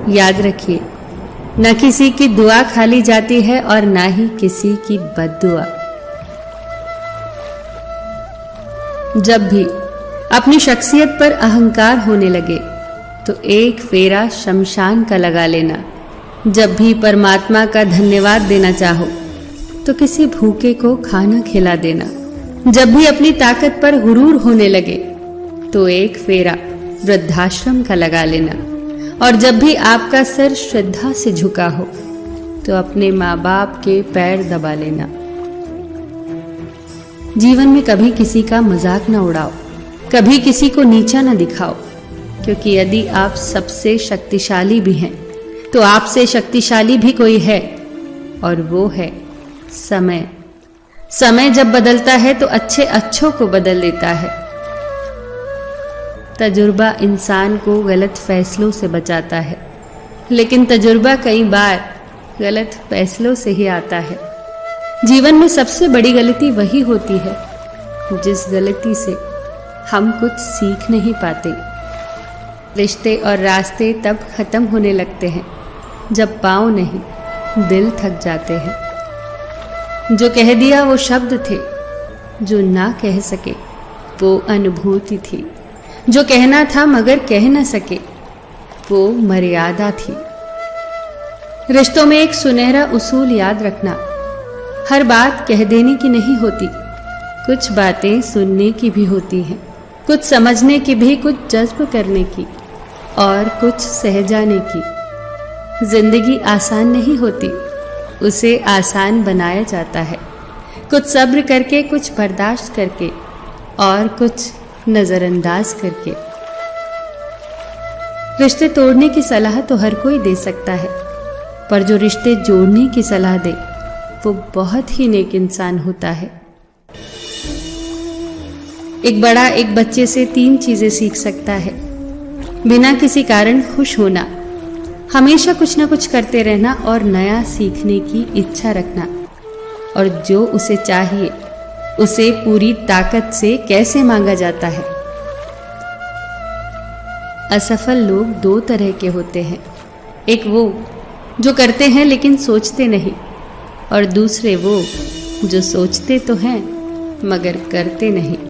याद रखिए, न किसी की दुआ खाली जाती है और ना ही किसी की बद्दुआ। जब भी अपनी शख्सियत पर अहंकार होने लगे तो एक फेरा शमशान का लगा लेना। जब भी परमात्मा का धन्यवाद देना चाहो तो किसी भूखे को खाना खिला देना। जब भी अपनी ताकत पर गुरूर होने लगे तो एक फेरा वृद्धाश्रम का लगा लेना। और जब भी आपका सर श्रद्धा से झुका हो तो अपने माँ बाप के पैर दबा लेना। जीवन में कभी किसी का मजाक न उड़ाओ, कभी किसी को नीचा न दिखाओ, क्योंकि यदि आप सबसे शक्तिशाली भी हैं तो आपसे शक्तिशाली भी कोई है, और वो है समय। समय जब बदलता है तो अच्छे अच्छों को बदल देता है। तजुर्बा इंसान को गलत फैसलों से बचाता है, लेकिन तजुर्बा कई बार गलत फैसलों से ही आता है। जीवन में सबसे बड़ी गलती वही होती है जिस गलती से हम कुछ सीख नहीं पाते। रिश्ते और रास्ते तब खत्म होने लगते हैं जब पाँव नहीं दिल थक जाते हैं। जो कह दिया वो शब्द थे, जो ना कह सके वो अनुभूति थी। जो कहना था मगर कह न सके वो मर्यादा थी। रिश्तों में एक सुनहरा उसूल याद रखना, हर बात कह देने की नहीं होती, कुछ बातें सुनने की भी होती हैं, कुछ समझने की भी, कुछ जज्ब करने की और कुछ सह जाने की। जिंदगी आसान नहीं होती, उसे आसान बनाया जाता है। कुछ सब्र करके, कुछ बर्दाश्त करके और कुछ नजरअंदाज करके। रिश्ते तोड़ने की सलाह तो हर कोई दे सकता है, पर जो रिश्ते जोड़ने की सलाह दे वो बहुत ही नेक इंसान होता है। एक बड़ा एक बच्चे से 3 चीजें सीख सकता है। बिना किसी कारण खुश होना, हमेशा कुछ ना कुछ करते रहना और नया सीखने की इच्छा रखना, और जो उसे चाहिए उसे पूरी ताकत से कैसे मांगा जाता है। असफल लोग 2 तरह के होते हैं, एक वो जो करते हैं लेकिन सोचते नहीं, और दूसरे वो जो सोचते तो हैं मगर करते नहीं।